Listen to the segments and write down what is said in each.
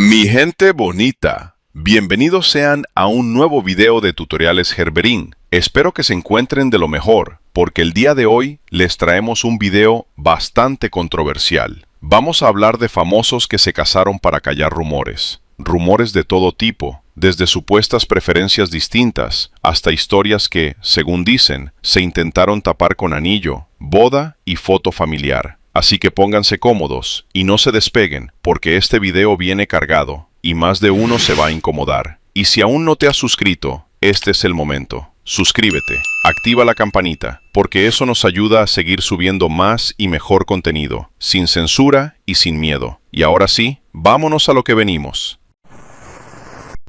Mi gente bonita, bienvenidos sean a un nuevo video de tutoriales Gerberín. Espero que se encuentren de lo mejor, porque el día de hoy les traemos un video bastante controversial. Vamos a hablar de famosos que se casaron para callar rumores. Rumores de todo tipo, desde supuestas preferencias distintas hasta historias que, según dicen, se intentaron tapar con anillo, boda y foto familiar. Así que pónganse cómodos y no se despeguen, porque este video viene cargado y más de uno se va a incomodar. Y si aún no te has suscrito, este es el momento. Suscríbete, activa la campanita, porque eso nos ayuda a seguir subiendo más y mejor contenido, sin censura y sin miedo. Y ahora sí, vámonos a lo que venimos.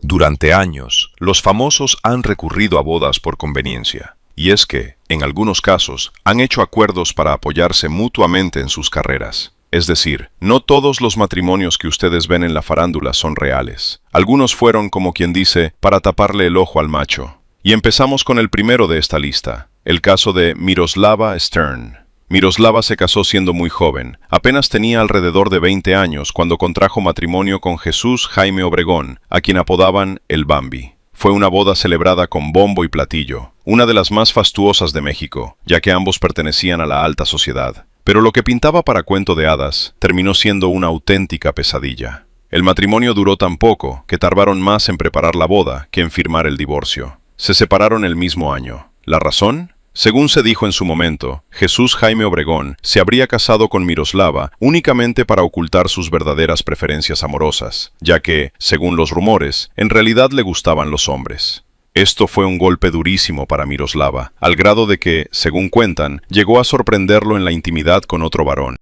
Durante años, los famosos han recurrido a bodas por conveniencia. Y es que, en algunos casos, han hecho acuerdos para apoyarse mutuamente en sus carreras. Es decir, no todos los matrimonios que ustedes ven en la farándula son reales. Algunos fueron, como quien dice, para taparle el ojo al macho. Y empezamos con el primero de esta lista, el caso de Miroslava Stern. Miroslava se casó siendo muy joven, apenas tenía alrededor de 20 años cuando contrajo matrimonio con Jesús Jaime Obregón, a quien apodaban el Bambi. Fue una boda celebrada con bombo y platillo, una de las más fastuosas de México, ya que ambos pertenecían a la alta sociedad. Pero lo que pintaba para cuento de hadas terminó siendo una auténtica pesadilla. El matrimonio duró tan poco que tardaron más en preparar la boda que en firmar el divorcio. Se separaron el mismo año. ¿La razón? Según se dijo en su momento, Jesús Jaime Obregón se habría casado con Miroslava únicamente para ocultar sus verdaderas preferencias amorosas, ya que, según los rumores, en realidad le gustaban los hombres. Esto fue un golpe durísimo para Miroslava, al grado de que, según cuentan, llegó a sorprenderlo en la intimidad con otro varón.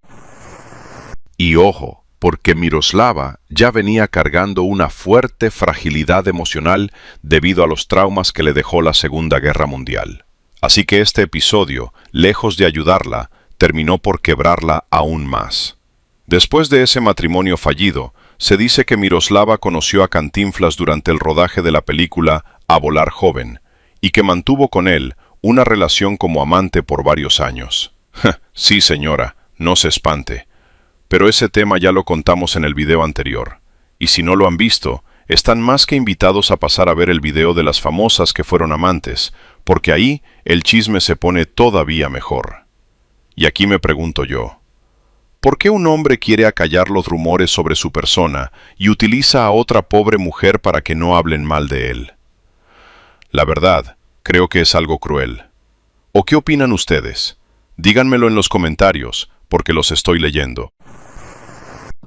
Y ojo, porque Miroslava ya venía cargando una fuerte fragilidad emocional debido a los traumas que le dejó la Segunda Guerra Mundial. Así que este episodio, lejos de ayudarla, terminó por quebrarla aún más. Después de ese matrimonio fallido, se dice que Miroslava conoció a Cantinflas durante el rodaje de la película A Volar Joven, y que mantuvo con él una relación como amante por varios años. Sí, señora, no se espante. Pero ese tema ya lo contamos en el video anterior, y si no lo han visto, están más que invitados a pasar a ver el video de las famosas que fueron amantes, porque ahí el chisme se pone todavía mejor. Y aquí me pregunto yo, ¿por qué un hombre quiere acallar los rumores sobre su persona y utiliza a otra pobre mujer para que no hablen mal de él? La verdad, creo que es algo cruel. ¿O qué opinan ustedes? Díganmelo en los comentarios, porque los estoy leyendo.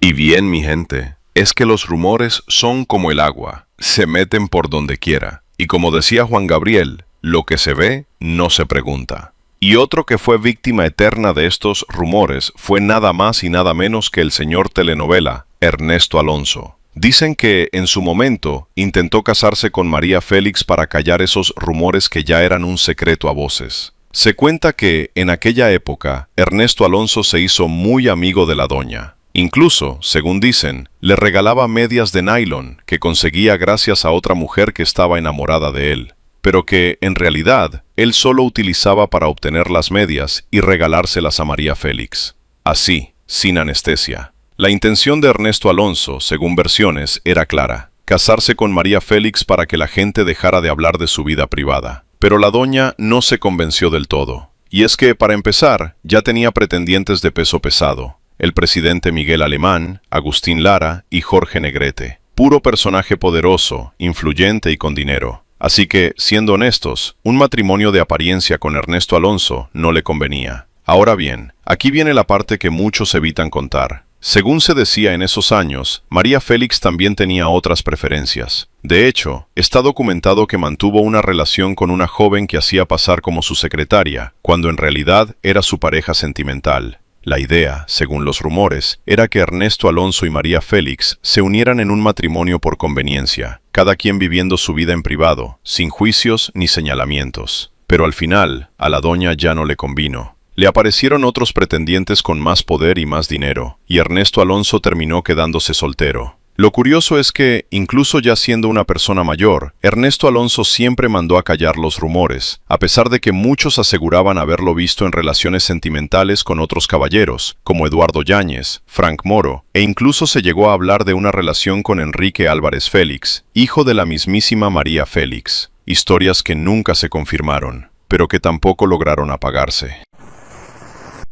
Y bien, mi gente, es que los rumores son como el agua, se meten por donde quiera. Y como decía Juan Gabriel, lo que se ve, no se pregunta. Y otro que fue víctima eterna de estos rumores fue nada más y nada menos que el señor telenovela, Ernesto Alonso. Dicen que, en su momento, intentó casarse con María Félix para callar esos rumores que ya eran un secreto a voces. Se cuenta que, en aquella época, Ernesto Alonso se hizo muy amigo de la doña. Incluso, según dicen, le regalaba medias de nylon que conseguía gracias a otra mujer que estaba enamorada de él, pero que, en realidad, él solo utilizaba para obtener las medias y regalárselas a María Félix. Así, sin anestesia. La intención de Ernesto Alonso, según versiones, era clara: casarse con María Félix para que la gente dejara de hablar de su vida privada. Pero la doña no se convenció del todo. Y es que, para empezar, ya tenía pretendientes de peso pesado: el presidente Miguel Alemán, Agustín Lara y Jorge Negrete. Puro personaje poderoso, influyente y con dinero. Así que, siendo honestos, un matrimonio de apariencia con Ernesto Alonso no le convenía. Ahora bien, aquí viene la parte que muchos evitan contar. Según se decía en esos años, María Félix también tenía otras preferencias. De hecho, está documentado que mantuvo una relación con una joven que hacía pasar como su secretaria, cuando en realidad era su pareja sentimental. La idea, según los rumores, era que Ernesto Alonso y María Félix se unieran en un matrimonio por conveniencia, cada quien viviendo su vida en privado, sin juicios ni señalamientos. Pero al final, a la doña ya no le convino. Le aparecieron otros pretendientes con más poder y más dinero, y Ernesto Alonso terminó quedándose soltero. Lo curioso es que, incluso ya siendo una persona mayor, Ernesto Alonso siempre mandó a callar los rumores, a pesar de que muchos aseguraban haberlo visto en relaciones sentimentales con otros caballeros, como Eduardo Yáñez, Frank Moro, e incluso se llegó a hablar de una relación con Enrique Álvarez Félix, hijo de la mismísima María Félix. Historias que nunca se confirmaron, pero que tampoco lograron apagarse.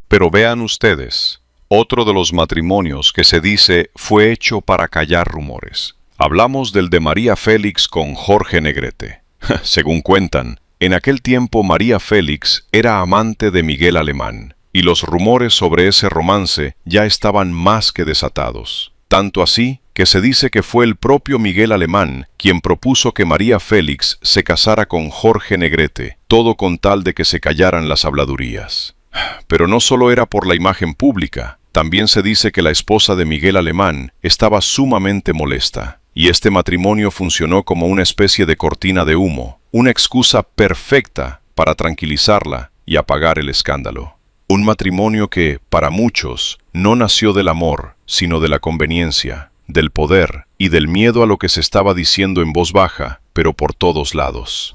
Pero vean ustedes, otro de los matrimonios que se dice fue hecho para callar rumores. Hablamos del de María Félix con Jorge Negrete. Según cuentan, en aquel tiempo María Félix era amante de Miguel Alemán, y los rumores sobre ese romance ya estaban más que desatados. Tanto así que se dice que fue el propio Miguel Alemán quien propuso que María Félix se casara con Jorge Negrete, todo con tal de que se callaran las habladurías. Pero no solo era por la imagen pública, también se dice que la esposa de Miguel Alemán estaba sumamente molesta, y este matrimonio funcionó como una especie de cortina de humo, una excusa perfecta para tranquilizarla y apagar el escándalo. Un matrimonio que, para muchos, no nació del amor, sino de la conveniencia, del poder y del miedo a lo que se estaba diciendo en voz baja, pero por todos lados.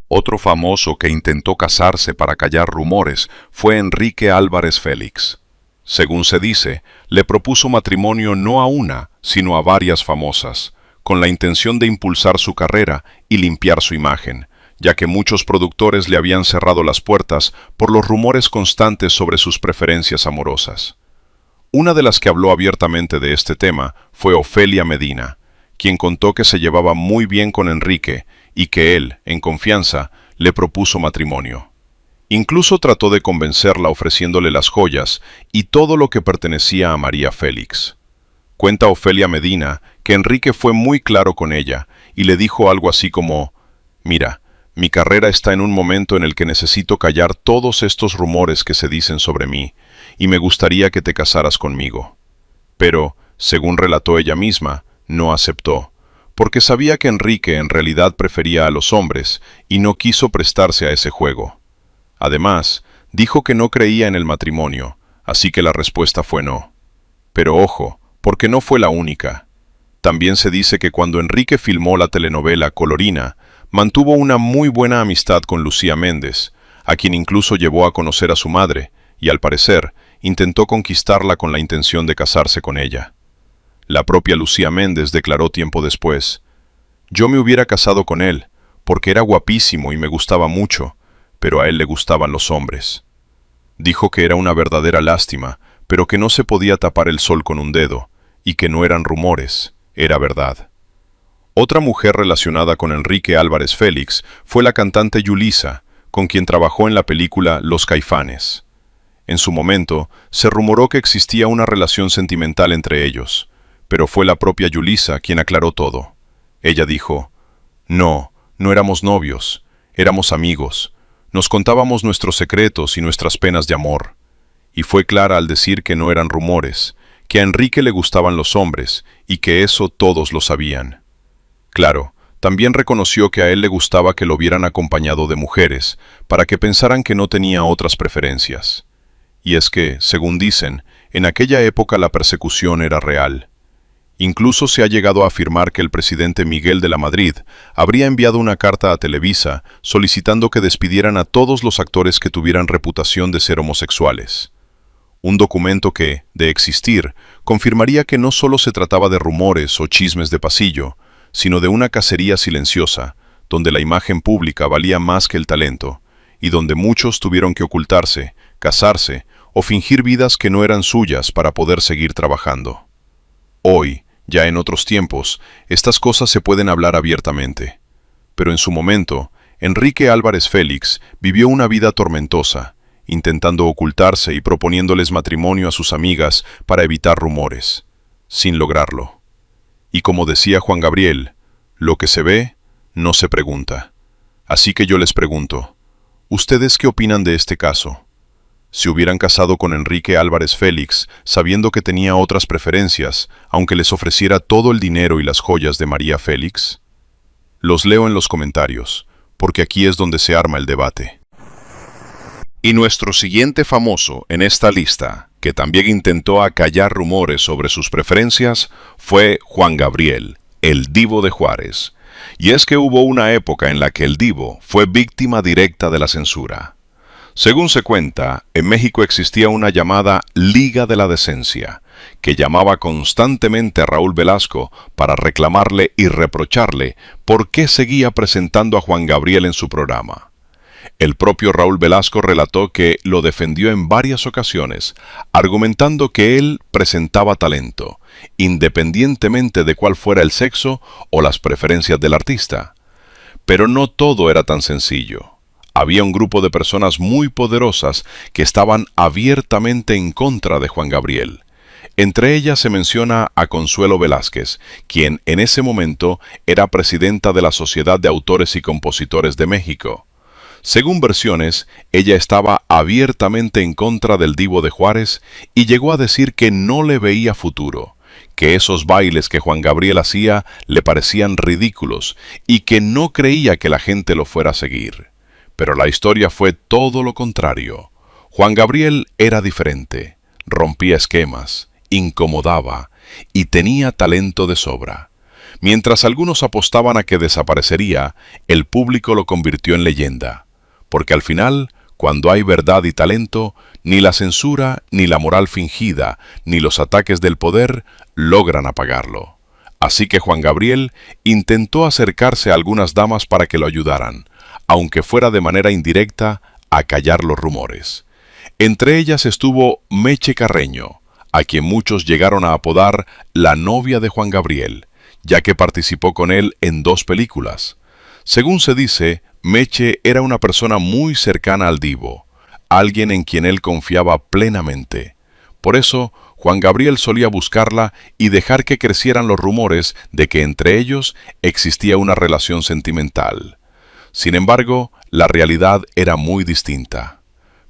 Otro famoso que intentó casarse para callar rumores fue Enrique Álvarez Félix. Según se dice, le propuso matrimonio no a una, sino a varias famosas, con la intención de impulsar su carrera y limpiar su imagen, ya que muchos productores le habían cerrado las puertas por los rumores constantes sobre sus preferencias amorosas. Una de las que habló abiertamente de este tema fue Ofelia Medina, quien contó que se llevaba muy bien con Enrique y que él, en confianza, le propuso matrimonio. Incluso trató de convencerla ofreciéndole las joyas y todo lo que pertenecía a María Félix. Cuenta Ofelia Medina que Enrique fue muy claro con ella y le dijo algo así como: «Mira, mi carrera está en un momento en el que necesito callar todos estos rumores que se dicen sobre mí, y me gustaría que te casaras conmigo». Pero, según relató ella misma, no aceptó, porque sabía que Enrique en realidad prefería a los hombres y no quiso prestarse a ese juego. Además, dijo que no creía en el matrimonio, así que la respuesta fue no. Pero ojo, porque no fue la única. También se dice que cuando Enrique filmó la telenovela Colorina, mantuvo una muy buena amistad con Lucía Méndez, a quien incluso llevó a conocer a su madre, y al parecer, intentó conquistarla con la intención de casarse con ella. La propia Lucía Méndez declaró tiempo después: «Yo me hubiera casado con él, porque era guapísimo y me gustaba mucho, pero a él le gustaban los hombres». Dijo que era una verdadera lástima, pero que no se podía tapar el sol con un dedo, y que no eran rumores, era verdad. Otra mujer relacionada con Enrique Álvarez Félix fue la cantante Yulisa, con quien trabajó en la película Los Caifanes. En su momento, se rumoró que existía una relación sentimental entre ellos, pero fue la propia Yulisa quien aclaró todo. Ella dijo: «No, no éramos novios, éramos amigos. Nos contábamos nuestros secretos y nuestras penas de amor». Y fue clara al decir que no eran rumores, que a Enrique le gustaban los hombres y que eso todos lo sabían. Claro, también reconoció que a él le gustaba que lo vieran acompañado de mujeres, para que pensaran que no tenía otras preferencias. Y es que, según dicen, en aquella época la persecución era real. Incluso se ha llegado a afirmar que el presidente Miguel de la Madrid habría enviado una carta a Televisa solicitando que despidieran a todos los actores que tuvieran reputación de ser homosexuales. Un documento que, de existir, confirmaría que no solo se trataba de rumores o chismes de pasillo, sino de una cacería silenciosa, donde la imagen pública valía más que el talento, y donde muchos tuvieron que ocultarse, casarse o fingir vidas que no eran suyas para poder seguir trabajando. Hoy, ya en otros tiempos, estas cosas se pueden hablar abiertamente. Pero en su momento, Enrique Álvarez Félix vivió una vida tormentosa, intentando ocultarse y proponiéndoles matrimonio a sus amigas para evitar rumores, sin lograrlo. Y como decía Juan Gabriel, lo que se ve, no se pregunta. Así que yo les pregunto, ¿ustedes qué opinan de este caso? ¿Se hubieran casado con Enrique Álvarez Félix sabiendo que tenía otras preferencias, aunque les ofreciera todo el dinero y las joyas de María Félix? Los leo en los comentarios, porque aquí es donde se arma el debate. Y nuestro siguiente famoso en esta lista, que también intentó acallar rumores sobre sus preferencias, fue Juan Gabriel, el Divo de Juárez. Y es que hubo una época en la que el Divo fue víctima directa de la censura. Según se cuenta, en México existía una llamada Liga de la Decencia, que llamaba constantemente a Raúl Velasco para reclamarle y reprocharle por qué seguía presentando a Juan Gabriel en su programa. El propio Raúl Velasco relató que lo defendió en varias ocasiones, argumentando que él presentaba talento, independientemente de cuál fuera el sexo o las preferencias del artista. Pero no todo era tan sencillo. Había un grupo de personas muy poderosas que estaban abiertamente en contra de Juan Gabriel. Entre ellas se menciona a Consuelo Velázquez, quien en ese momento era presidenta de la Sociedad de Autores y Compositores de México. Según versiones, ella estaba abiertamente en contra del Divo de Juárez y llegó a decir que no le veía futuro, que esos bailes que Juan Gabriel hacía le parecían ridículos y que no creía que la gente lo fuera a seguir. Pero la historia fue todo lo contrario. Juan Gabriel era diferente, rompía esquemas, incomodaba y tenía talento de sobra. Mientras algunos apostaban a que desaparecería, el público lo convirtió en leyenda. Porque al final, cuando hay verdad y talento, ni la censura, ni la moral fingida, ni los ataques del poder logran apagarlo. Así que Juan Gabriel intentó acercarse a algunas damas para que lo ayudaran, aunque fuera de manera indirecta, a callar los rumores. Entre ellas estuvo Meche Carreño, a quien muchos llegaron a apodar la novia de Juan Gabriel, ya que participó con él en 2 películas. Según se dice, Meche era una persona muy cercana al Divo, alguien en quien él confiaba plenamente. Por eso, Juan Gabriel solía buscarla y dejar que crecieran los rumores de que entre ellos existía una relación sentimental. Sin embargo, la realidad era muy distinta.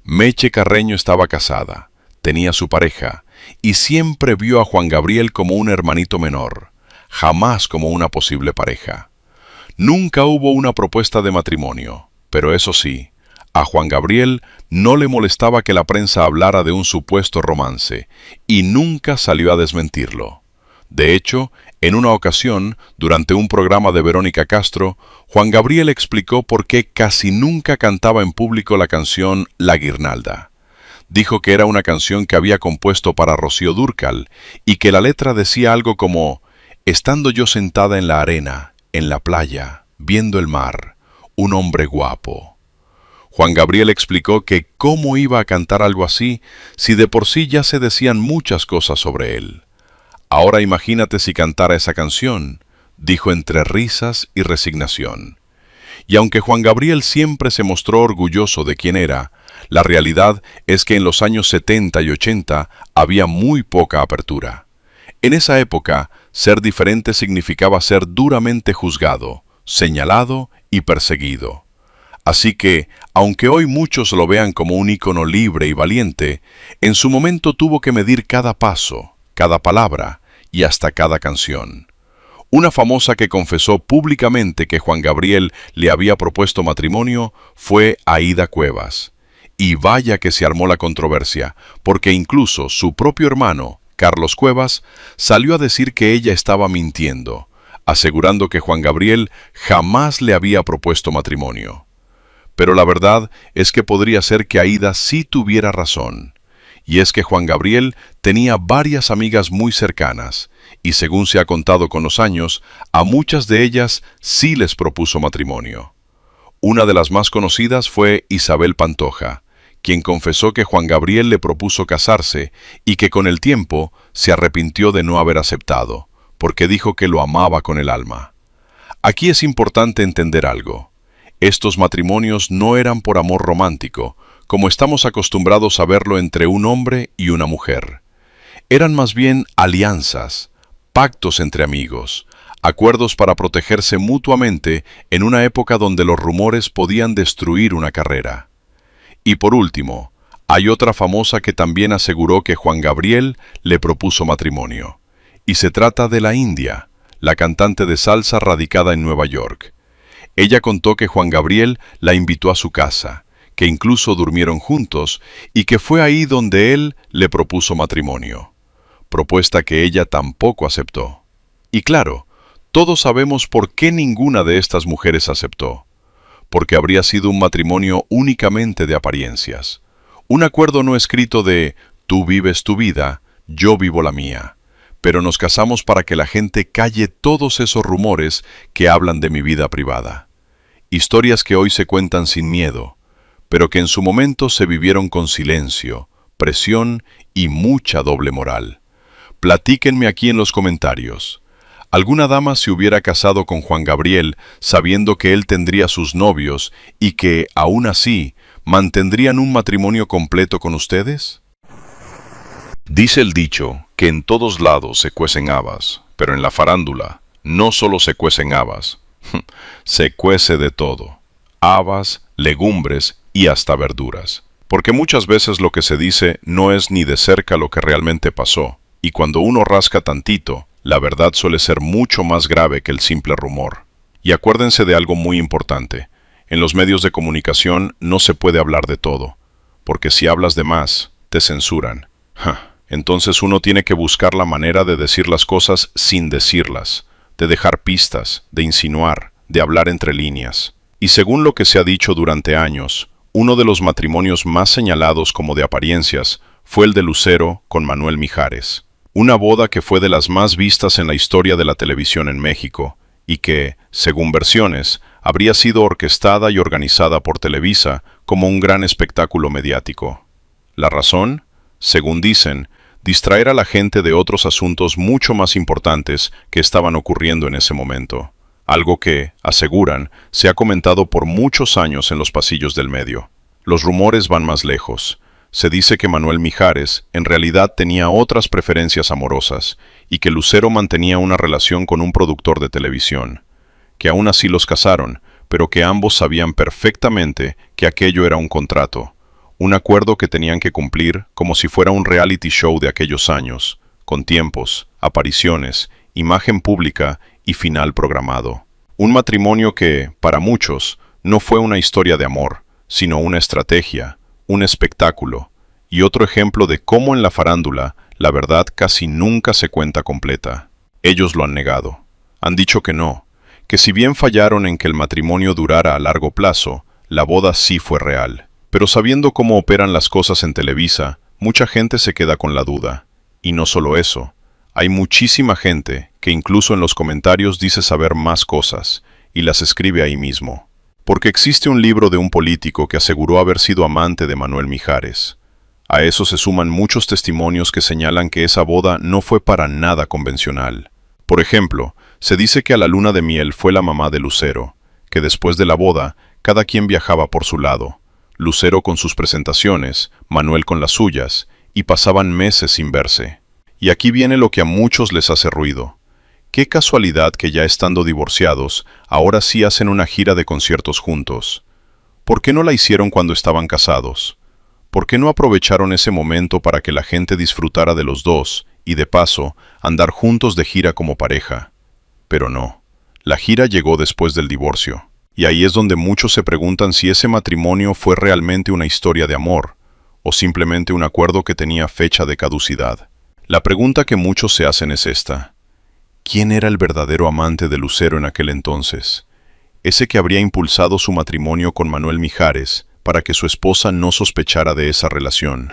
Meche Carreño estaba casada, tenía su pareja, y siempre vio a Juan Gabriel como un hermanito menor, jamás como una posible pareja. Nunca hubo una propuesta de matrimonio, pero eso sí, a Juan Gabriel no le molestaba que la prensa hablara de un supuesto romance, y nunca salió a desmentirlo. De hecho, en una ocasión, durante un programa de Verónica Castro, Juan Gabriel explicó por qué casi nunca cantaba en público la canción La Guirnalda. Dijo que era una canción que había compuesto para Rocío Dúrcal, y que la letra decía algo como: «Estando yo sentada en la arena, en la playa, viendo el mar, un hombre guapo». Juan Gabriel explicó que cómo iba a cantar algo así si de por sí ya se decían muchas cosas sobre él. «Ahora imagínate si cantara esa canción», dijo entre risas y resignación. Y aunque Juan Gabriel siempre se mostró orgulloso de quién era, la realidad es que en los años 70 y 80 había muy poca apertura. En esa época, ser diferente significaba ser duramente juzgado, señalado y perseguido. Así que, aunque hoy muchos lo vean como un ícono libre y valiente, en su momento tuvo que medir cada paso, cada palabra y hasta cada canción. Una famosa que confesó públicamente que Juan Gabriel le había propuesto matrimonio fue Aída Cuevas. Y vaya que se armó la controversia, porque incluso su propio hermano, Carlos Cuevas, salió a decir que ella estaba mintiendo, asegurando que Juan Gabriel jamás le había propuesto matrimonio. Pero la verdad es que podría ser que Aída sí tuviera razón. Y es que Juan Gabriel tenía varias amigas muy cercanas, y según se ha contado con los años, a muchas de ellas sí les propuso matrimonio. Una de las más conocidas fue Isabel Pantoja, quien confesó que Juan Gabriel le propuso casarse y que con el tiempo se arrepintió de no haber aceptado, porque dijo que lo amaba con el alma. Aquí es importante entender algo. Estos matrimonios no eran por amor romántico, como estamos acostumbrados a verlo entre un hombre y una mujer. Eran más bien alianzas, pactos entre amigos, acuerdos para protegerse mutuamente en una época donde los rumores podían destruir una carrera. Y por último, hay otra famosa que también aseguró que Juan Gabriel le propuso matrimonio. Y se trata de la India, la cantante de salsa radicada en Nueva York. Ella contó que Juan Gabriel la invitó a su casa, que incluso durmieron juntos y que fue ahí donde él le propuso matrimonio, propuesta que ella tampoco aceptó. Y claro, todos sabemos por qué ninguna de estas mujeres aceptó, porque habría sido un matrimonio únicamente de apariencias, un acuerdo no escrito de tú vives tu vida, yo vivo la mía, pero nos casamos para que la gente calle todos esos rumores que hablan de mi vida privada. Historias que hoy se cuentan sin miedo, pero que en su momento se vivieron con silencio, presión y mucha doble moral. Platíquenme aquí en los comentarios. ¿Alguna dama se hubiera casado con Juan Gabriel sabiendo que él tendría sus novios y que, aún así, mantendrían un matrimonio completo con ustedes? Dice el dicho que en todos lados se cuecen habas, pero en la farándula no solo se cuecen habas, se cuece de todo: habas, legumbres y hasta verduras. Porque muchas veces lo que se dice no es ni de cerca lo que realmente pasó, y cuando uno rasca tantito, la verdad suele ser mucho más grave que el simple rumor. Y acuérdense de algo muy importante: en los medios de comunicación no se puede hablar de todo, porque si hablas de más, te censuran. Entonces uno tiene que buscar la manera de decir las cosas sin decirlas, de dejar pistas, de insinuar, de hablar entre líneas. Y según lo que se ha dicho durante años, uno de los matrimonios más señalados como de apariencias fue el de Lucero con Manuel Mijares. Una boda que fue de las más vistas en la historia de la televisión en México y que, según versiones, habría sido orquestada y organizada por Televisa como un gran espectáculo mediático. ¿La razón? Según dicen, distraer a la gente de otros asuntos mucho más importantes que estaban ocurriendo en ese momento. Algo que, aseguran, se ha comentado por muchos años en los pasillos del medio. Los rumores van más lejos. Se dice que Manuel Mijares en realidad tenía otras preferencias amorosas y que Lucero mantenía una relación con un productor de televisión, que aún así los casaron, pero que ambos sabían perfectamente que aquello era un contrato, un acuerdo que tenían que cumplir como si fuera un reality show de aquellos años, con tiempos, apariciones, imagen pública y final programado. Un matrimonio que, para muchos, no fue una historia de amor, sino una estrategia, un espectáculo, y otro ejemplo de cómo en la farándula la verdad casi nunca se cuenta completa. Ellos lo han negado. Han dicho que no, que si bien fallaron en que el matrimonio durara a largo plazo, la boda sí fue real. Pero sabiendo cómo operan las cosas en Televisa, mucha gente se queda con la duda. Y no solo eso, hay muchísima gente que incluso en los comentarios dice saber más cosas, y las escribe ahí mismo. Porque existe un libro de un político que aseguró haber sido amante de Manuel Mijares. A eso se suman muchos testimonios que señalan que esa boda no fue para nada convencional. Por ejemplo, se dice que a la luna de miel fue la mamá de Lucero, que después de la boda, cada quien viajaba por su lado. Lucero con sus presentaciones, Manuel con las suyas, y pasaban meses sin verse. Y aquí viene lo que a muchos les hace ruido. Qué casualidad que ya estando divorciados, ahora sí hacen una gira de conciertos juntos. ¿Por qué no la hicieron cuando estaban casados? ¿Por qué no aprovecharon ese momento para que la gente disfrutara de los dos y, de paso, andar juntos de gira como pareja? Pero no, la gira llegó después del divorcio. Y ahí es donde muchos se preguntan si ese matrimonio fue realmente una historia de amor, o simplemente un acuerdo que tenía fecha de caducidad. La pregunta que muchos se hacen es esta: ¿quién era el verdadero amante de Lucero en aquel entonces? Ese que habría impulsado su matrimonio con Manuel Mijares para que su esposa no sospechara de esa relación.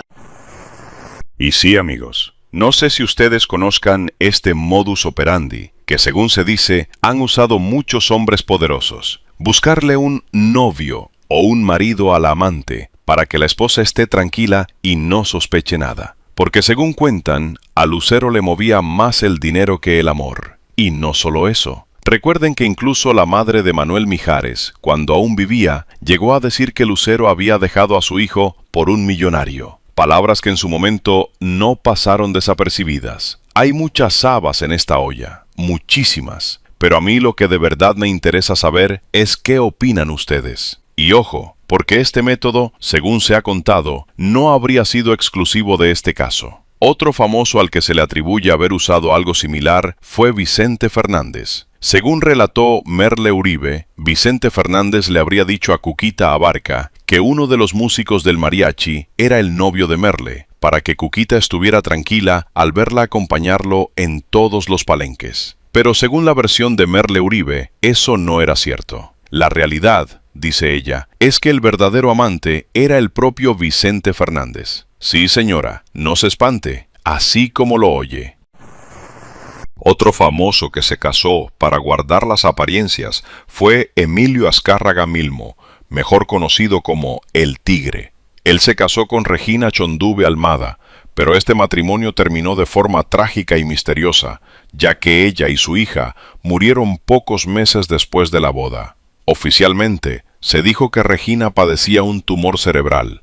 Y sí, amigos, no sé si ustedes conozcan este modus operandi, que según se dice, han usado muchos hombres poderosos. Buscarle un novio o un marido a la amante para que la esposa esté tranquila y no sospeche nada. Porque según cuentan, a Lucero le movía más el dinero que el amor. Y no solo eso. Recuerden que incluso la madre de Manuel Mijares, cuando aún vivía, llegó a decir que Lucero había dejado a su hijo por un millonario. Palabras que en su momento no pasaron desapercibidas. Hay muchas habas en esta olla, muchísimas. Pero a mí lo que de verdad me interesa saber es qué opinan ustedes. Y ojo, porque este método, según se ha contado, no habría sido exclusivo de este caso. Otro famoso al que se le atribuye haber usado algo similar fue Vicente Fernández. Según relató Merle Uribe, Vicente Fernández le habría dicho a Cuquita Abarca que uno de los músicos del mariachi era el novio de Merle, para que Cuquita estuviera tranquila al verla acompañarlo en todos los palenques. Pero según la versión de Merle Uribe, eso no era cierto. La realidad, dice ella, es que el verdadero amante era el propio Vicente Fernández. Sí, señora, no se espante, así como lo oye. Otro famoso que se casó para guardar las apariencias fue Emilio Azcárraga Milmo, mejor conocido como El Tigre. Él se casó con Regina Chondube Almada, pero este matrimonio terminó de forma trágica y misteriosa, ya que ella y su hija murieron pocos meses después de la boda. Oficialmente, se dijo que Regina padecía un tumor cerebral,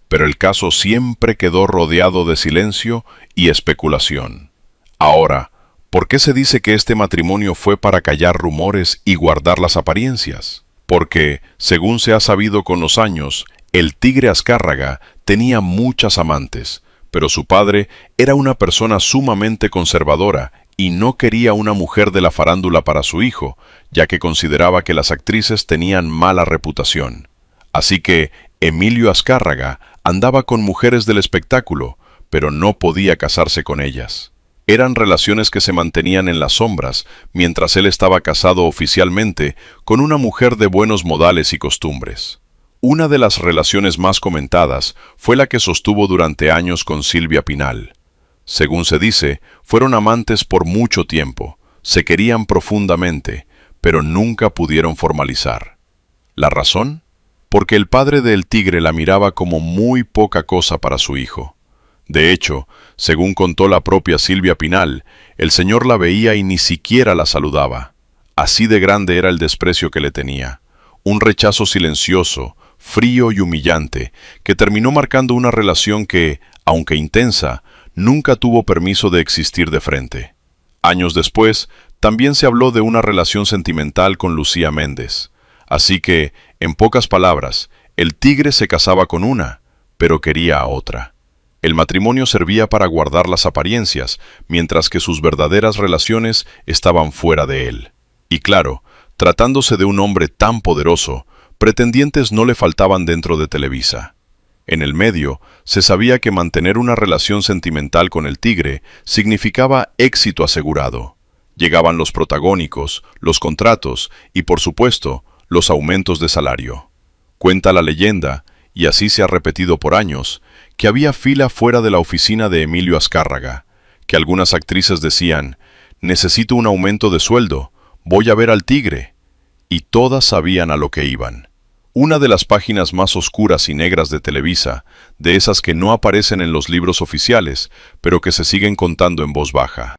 pero el caso siempre quedó rodeado de silencio y especulación. Ahora, ¿por qué se dice que este matrimonio fue para callar rumores y guardar las apariencias? Porque, según se ha sabido con los años, el Tigre Azcárraga tenía muchas amantes, pero su padre era una persona sumamente conservadora y no quería una mujer de la farándula para su hijo, ya que consideraba que las actrices tenían mala reputación. Así que Emilio Azcárraga andaba con mujeres del espectáculo, pero no podía casarse con ellas. Eran relaciones que se mantenían en las sombras, mientras él estaba casado oficialmente con una mujer de buenos modales y costumbres. Una de las relaciones más comentadas fue la que sostuvo durante años con Silvia Pinal. Según se dice, fueron amantes por mucho tiempo, se querían profundamente, pero nunca pudieron formalizar. ¿La razón? Porque el padre del Tigre la miraba como muy poca cosa para su hijo. De hecho, según contó la propia Silvia Pinal, el señor la veía y ni siquiera la saludaba. Así de grande era el desprecio que le tenía. Un rechazo silencioso, frío y humillante, que terminó marcando una relación que, aunque intensa, nunca tuvo permiso de existir de frente. Años después, también se habló de una relación sentimental con Lucía Méndez. Así que, en pocas palabras, el Tigre se casaba con una, pero quería a otra. El matrimonio servía para guardar las apariencias, mientras que sus verdaderas relaciones estaban fuera de él. Y claro, tratándose de un hombre tan poderoso, pretendientes no le faltaban dentro de Televisa. En el medio, se sabía que mantener una relación sentimental con el Tigre significaba éxito asegurado. Llegaban los protagónicos, los contratos y, por supuesto, los aumentos de salario. Cuenta la leyenda, y así se ha repetido por años, que había fila fuera de la oficina de Emilio Azcárraga, que algunas actrices decían, «Necesito un aumento de sueldo, voy a ver al Tigre», y todas sabían a lo que iban. Una de las páginas más oscuras y negras de Televisa, de esas que no aparecen en los libros oficiales, pero que se siguen contando en voz baja.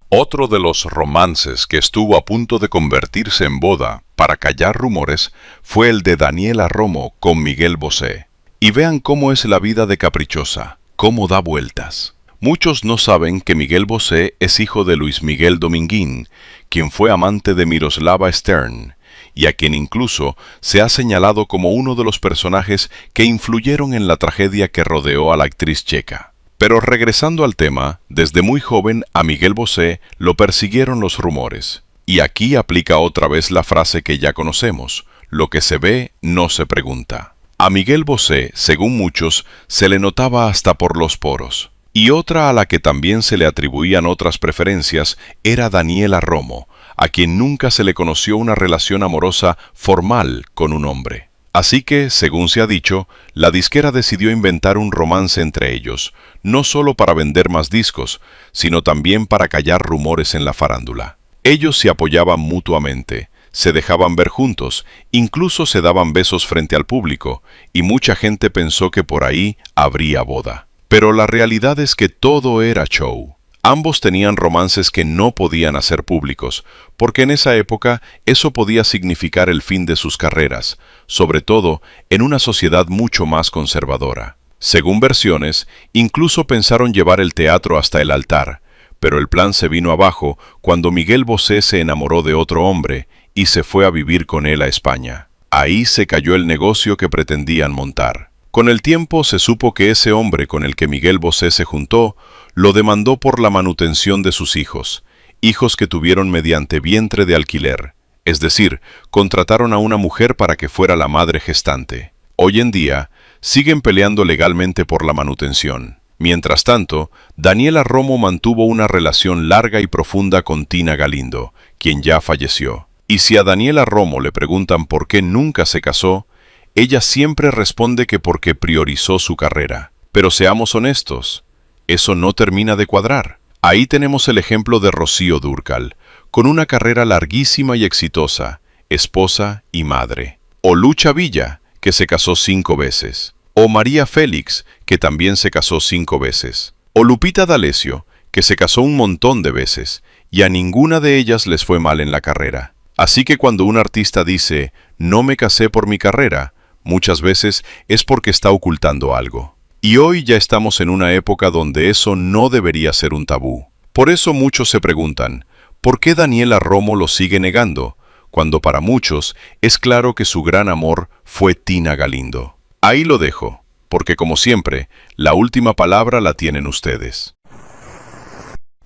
Otro de los romances que estuvo a punto de convertirse en boda para callar rumores fue el de Daniela Romo con Miguel Bosé. Y vean cómo es la vida de caprichosa, cómo da vueltas. Muchos no saben que Miguel Bosé es hijo de Luis Miguel Dominguín, quien fue amante de Miroslava Stern, y a quien incluso se ha señalado como uno de los personajes que influyeron en la tragedia que rodeó a la actriz checa. Pero regresando al tema, desde muy joven a Miguel Bosé lo persiguieron los rumores. Y aquí aplica otra vez la frase que ya conocemos, lo que se ve no se pregunta. A Miguel Bosé, según muchos, se le notaba hasta por los poros. Y otra a la que también se le atribuían otras preferencias era Daniela Romo, a quien nunca se le conoció una relación amorosa formal con un hombre. Así que, según se ha dicho, la disquera decidió inventar un romance entre ellos, no solo para vender más discos, sino también para callar rumores en la farándula. Ellos se apoyaban mutuamente, se dejaban ver juntos, incluso se daban besos frente al público, y mucha gente pensó que por ahí habría boda. Pero la realidad es que todo era show. Ambos tenían romances que no podían hacer públicos, porque en esa época eso podía significar el fin de sus carreras, sobre todo en una sociedad mucho más conservadora. Según versiones, incluso pensaron llevar el teatro hasta el altar, pero el plan se vino abajo cuando Miguel Bosé se enamoró de otro hombre y se fue a vivir con él a España. Ahí se cayó el negocio que pretendían montar. Con el tiempo se supo que ese hombre con el que Miguel Bosé se juntó lo demandó por la manutención de sus hijos, hijos que tuvieron mediante vientre de alquiler, Es decir, contrataron a una mujer para que fuera la madre gestante. Hoy en día, siguen peleando legalmente por la manutención. Mientras tanto, Daniela Romo mantuvo una relación larga y profunda con Tina Galindo, quien ya falleció. Y si a Daniela Romo le preguntan por qué nunca se casó, ella siempre responde que porque priorizó su carrera. Pero seamos honestos, eso no termina de cuadrar. Ahí tenemos el ejemplo de Rocío Dúrcal, con una carrera larguísima y exitosa, esposa y madre. O Lucha Villa, que se casó 5 veces. O María Félix, que también se casó 5 veces. O Lupita D'Alessio, que se casó un montón de veces, y a ninguna de ellas les fue mal en la carrera. Así que cuando un artista dice, no me casé por mi carrera, muchas veces es porque está ocultando algo. Y hoy ya estamos en una época donde eso no debería ser un tabú. Por eso muchos se preguntan, ¿por qué Daniela Romo lo sigue negando? Cuando para muchos es claro que su gran amor fue Tina Galindo. Ahí lo dejo, porque como siempre, la última palabra la tienen ustedes.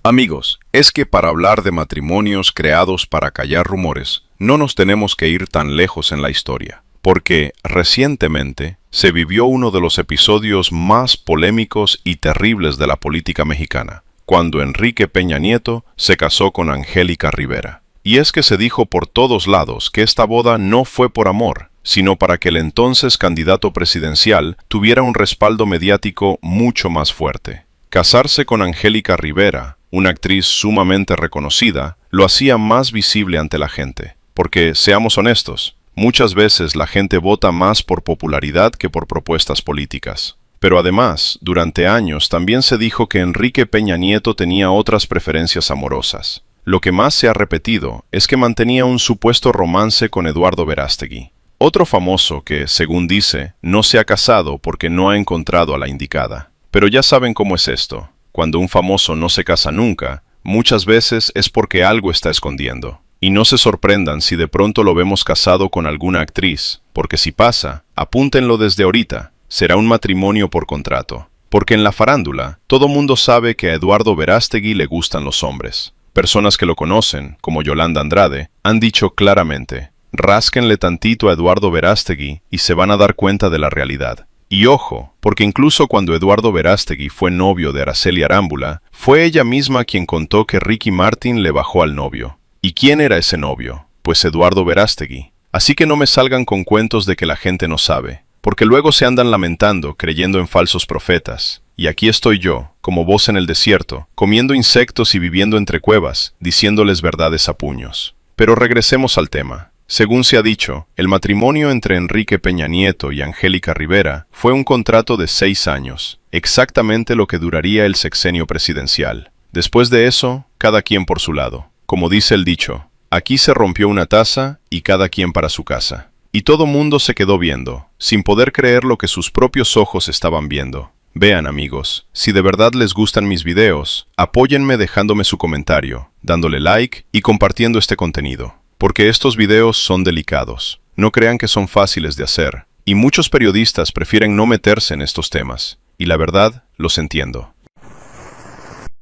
Amigos, es que para hablar de matrimonios creados para callar rumores, no nos tenemos que ir tan lejos en la historia, porque recientemente se vivió uno de los episodios más polémicos y terribles de la política mexicana, cuando Enrique Peña Nieto se casó con Angélica Rivera. Y es que se dijo por todos lados que esta boda no fue por amor, sino para que el entonces candidato presidencial tuviera un respaldo mediático mucho más fuerte. Casarse con Angélica Rivera, una actriz sumamente reconocida, lo hacía más visible ante la gente. Porque, seamos honestos, muchas veces la gente vota más por popularidad que por propuestas políticas. Pero además, durante años también se dijo que Enrique Peña Nieto tenía otras preferencias amorosas. Lo que más se ha repetido es que mantenía un supuesto romance con Eduardo Verástegui, otro famoso que, según dice, no se ha casado porque no ha encontrado a la indicada. Pero ya saben cómo es esto. Cuando un famoso no se casa nunca, muchas veces es porque algo está escondiendo. Y no se sorprendan si de pronto lo vemos casado con alguna actriz, porque si pasa, apúntenlo desde ahorita, será un matrimonio por contrato. Porque en la farándula, todo mundo sabe que a Eduardo Verástegui le gustan los hombres. Personas que lo conocen, como Yolanda Andrade, han dicho claramente, rásquenle tantito a Eduardo Verástegui y se van a dar cuenta de la realidad. Y ojo, porque incluso cuando Eduardo Verástegui fue novio de Araceli Arámbula, fue ella misma quien contó que Ricky Martin le bajó al novio. ¿Y quién era ese novio? Pues Eduardo Verástegui. Así que no me salgan con cuentos de que la gente no sabe, porque luego se andan lamentando creyendo en falsos profetas. Y aquí estoy yo, como voz en el desierto, comiendo insectos y viviendo entre cuevas, diciéndoles verdades a puños. Pero regresemos al tema. Según se ha dicho, el matrimonio entre Enrique Peña Nieto y Angélica Rivera fue un contrato de 6 años, exactamente lo que duraría el sexenio presidencial. Después de eso, cada quien por su lado. Como dice el dicho, aquí se rompió una taza y cada quien para su casa. Y todo mundo se quedó viendo, sin poder creer lo que sus propios ojos estaban viendo. Vean amigos, si de verdad les gustan mis videos, apóyenme dejándome su comentario, dándole like y compartiendo este contenido. Porque estos videos son delicados. No crean que son fáciles de hacer. Y muchos periodistas prefieren no meterse en estos temas. Y la verdad, los entiendo.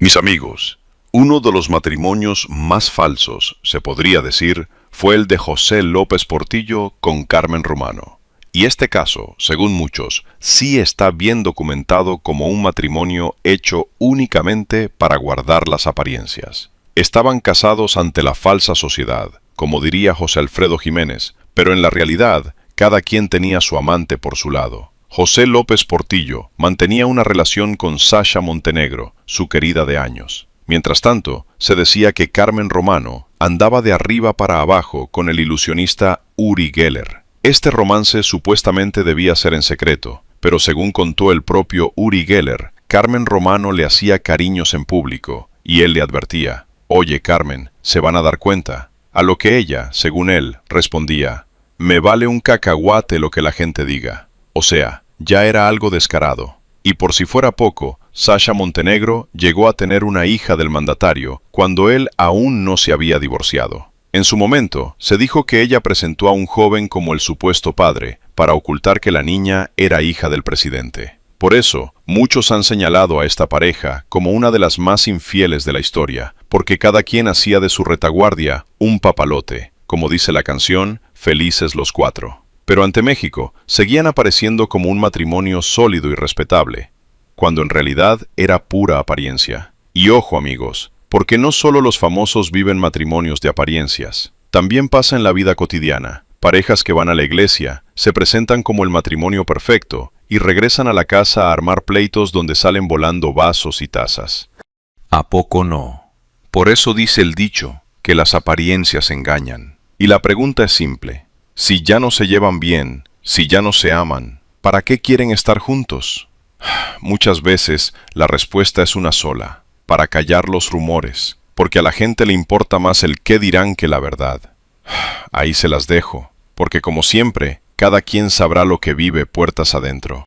Mis amigos, uno de los matrimonios más falsos, se podría decir, fue el de José López Portillo con Carmen Romano. Y este caso, según muchos, sí está bien documentado como un matrimonio hecho únicamente para guardar las apariencias. Estaban casados ante la falsa sociedad, como diría José Alfredo Jiménez, pero en la realidad, cada quien tenía su amante por su lado. José López Portillo mantenía una relación con Sasha Montenegro, su querida de años. Mientras tanto, se decía que Carmen Romano andaba de arriba para abajo con el ilusionista Uri Geller. Este romance supuestamente debía ser en secreto, pero según contó el propio Uri Geller, Carmen Romano le hacía cariños en público, y él le advertía, «Oye, Carmen, se van a dar cuenta». A lo que ella, según él, respondía, «Me vale un cacahuate lo que la gente diga». O sea, ya era algo descarado. Y por si fuera poco, Sasha Montenegro llegó a tener una hija del mandatario cuando él aún no se había divorciado. En su momento, se dijo que ella presentó a un joven como el supuesto padre para ocultar que la niña era hija del presidente. Por eso, muchos han señalado a esta pareja como una de las más infieles de la historia, porque cada quien hacía de su retaguardia un papalote. como dice la canción, felices los cuatro. Pero ante México, seguían apareciendo como un matrimonio sólido y respetable, cuando en realidad era pura apariencia. Y ojo, amigos, porque no solo los famosos viven matrimonios de apariencias, también pasa en la vida cotidiana. Parejas que van a la iglesia se presentan como el matrimonio perfecto y regresan a la casa a armar pleitos donde salen volando vasos y tazas. ¿A poco no? Por eso dice el dicho que las apariencias engañan. Y la pregunta es simple: si ya no se llevan bien, si ya no se aman, ¿para qué quieren estar juntos? Muchas veces la respuesta es una sola: para callar los rumores, porque a la gente le importa más el qué dirán que la verdad. Ahí se las dejo, porque como siempre, cada quien sabrá lo que vive puertas adentro.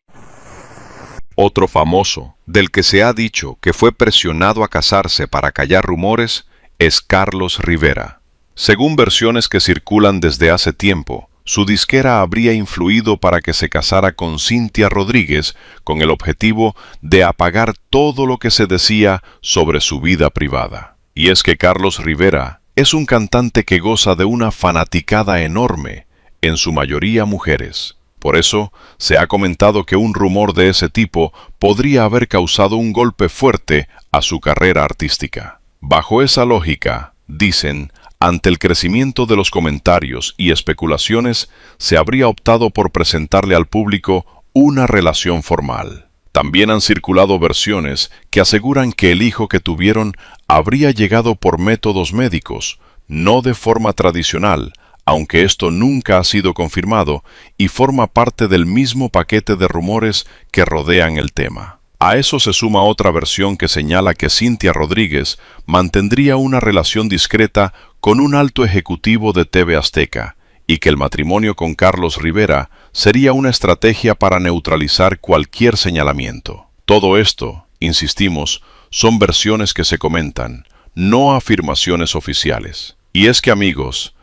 Otro famoso, del que se ha dicho que fue presionado a casarse para callar rumores, es Carlos Rivera. Según versiones que circulan desde hace tiempo, su disquera habría influido para que se casara con Cintia Rodríguez con el objetivo de apagar todo lo que se decía sobre su vida privada. Y es que Carlos Rivera es un cantante que goza de una fanaticada enorme, en su mayoría mujeres. Por eso, se ha comentado que un rumor de ese tipo podría haber causado un golpe fuerte a su carrera artística. Bajo esa lógica, dicen, ante el crecimiento de los comentarios y especulaciones, se habría optado por presentarle al público una relación formal. También han circulado versiones que aseguran que el hijo que tuvieron habría llegado por métodos médicos, no de forma tradicional, aunque esto nunca ha sido confirmado y forma parte del mismo paquete de rumores que rodean el tema. A eso se suma otra versión que señala que Cintia Rodríguez mantendría una relación discreta con un alto ejecutivo de TV Azteca y que el matrimonio con Carlos Rivera sería una estrategia para neutralizar cualquier señalamiento. Todo esto, insistimos, son versiones que se comentan, no afirmaciones oficiales. Y es que, amigos,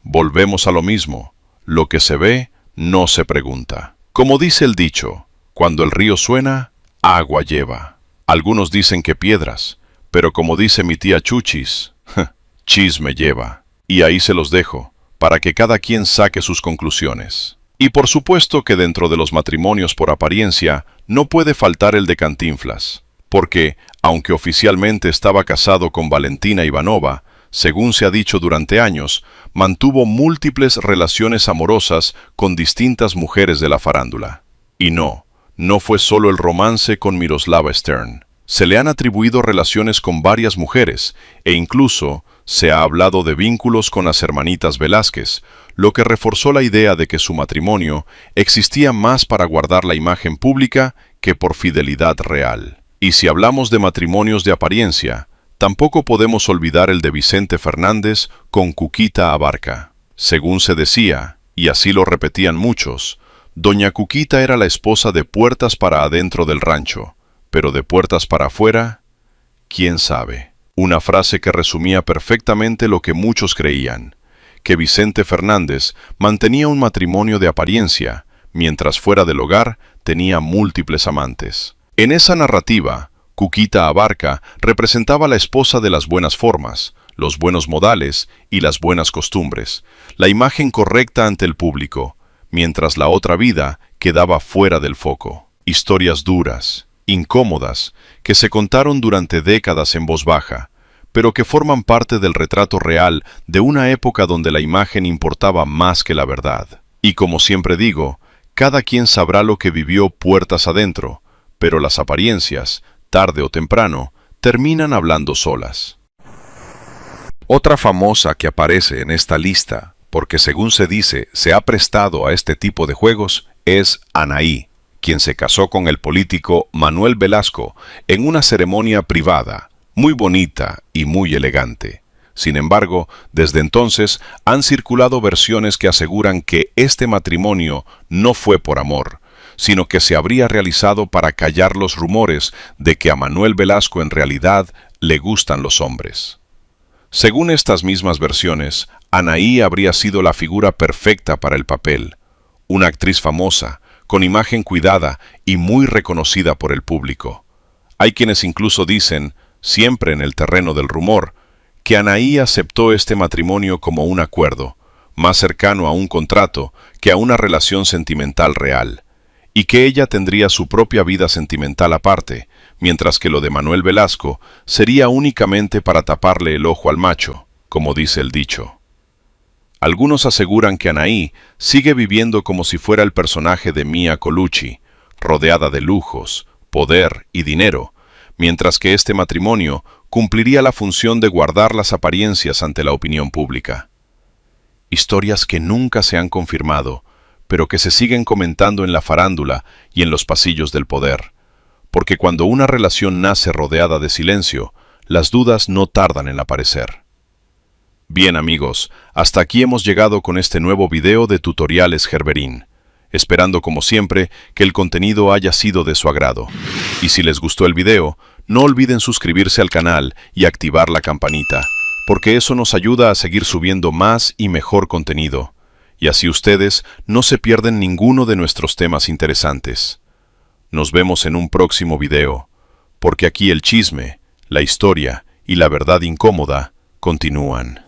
volvemos a lo mismo: lo que se ve no se pregunta. Como dice el dicho, cuando el río suena, agua lleva. Algunos dicen que piedras, pero como dice mi tía Chuchis, chisme lleva. Y ahí se los dejo, para que cada quien saque sus conclusiones. Y por supuesto que dentro de los matrimonios por apariencia no puede faltar el de Cantinflas, porque, aunque oficialmente estaba casado con Valentina Ivanova, según se ha dicho durante años, mantuvo múltiples relaciones amorosas con distintas mujeres de la farándula. Y no fue solo el romance con Miroslava Stern. Se le han atribuido relaciones con varias mujeres, e incluso se ha hablado de vínculos con las hermanitas Velázquez, lo que reforzó la idea de que su matrimonio existía más para guardar la imagen pública que por fidelidad real. Y si hablamos de matrimonios de apariencia, tampoco podemos olvidar el de Vicente Fernández con Cuquita Abarca. Según se decía, y así lo repetían muchos, doña Cuquita era la esposa de puertas para adentro del rancho, pero de puertas para afuera, ¿quién sabe? Una frase que resumía perfectamente lo que muchos creían, que Vicente Fernández mantenía un matrimonio de apariencia, mientras fuera del hogar tenía múltiples amantes. En esa narrativa, Cuquita Abarca representaba la esposa de las buenas formas, los buenos modales y las buenas costumbres, la imagen correcta ante el público, mientras la otra vida quedaba fuera del foco. Historias duras, incómodas, que se contaron durante décadas en voz baja, pero que forman parte del retrato real de una época donde la imagen importaba más que la verdad. Y como siempre digo, cada quien sabrá lo que vivió puertas adentro, pero las apariencias, tarde o temprano, terminan hablando solas. Otra famosa que aparece en esta lista, porque según se dice, se ha prestado a este tipo de juegos, es Anaí, quien se casó con el político Manuel Velasco en una ceremonia privada, muy bonita y muy elegante. Sin embargo, desde entonces han circulado versiones que aseguran que este matrimonio no fue por amor, sino que se habría realizado para callar los rumores de que a Manuel Velasco en realidad le gustan los hombres. Según estas mismas versiones, Anaí habría sido la figura perfecta para el papel, una actriz famosa, con imagen cuidada y muy reconocida por el público. Hay quienes incluso dicen, siempre en el terreno del rumor, que Anaí aceptó este matrimonio como un acuerdo, más cercano a un contrato que a una relación sentimental real, y que ella tendría su propia vida sentimental aparte, mientras que lo de Manuel Velasco sería únicamente para taparle el ojo al macho, como dice el dicho. Algunos aseguran que Anaí sigue viviendo como si fuera el personaje de Mia Colucci, rodeada de lujos, poder y dinero, mientras que este matrimonio cumpliría la función de guardar las apariencias ante la opinión pública. Historias que nunca se han confirmado, pero que se siguen comentando en la farándula y en los pasillos del poder, porque cuando una relación nace rodeada de silencio, las dudas no tardan en aparecer. Bien amigos, hasta aquí hemos llegado con este nuevo video de Tutoriales Gerberín, esperando como siempre que el contenido haya sido de su agrado. Y si les gustó el video, no olviden suscribirse al canal y activar la campanita, porque eso nos ayuda a seguir subiendo más y mejor contenido, y así ustedes no se pierden ninguno de nuestros temas interesantes. Nos vemos en un próximo video, porque aquí el chisme, la historia y la verdad incómoda continúan.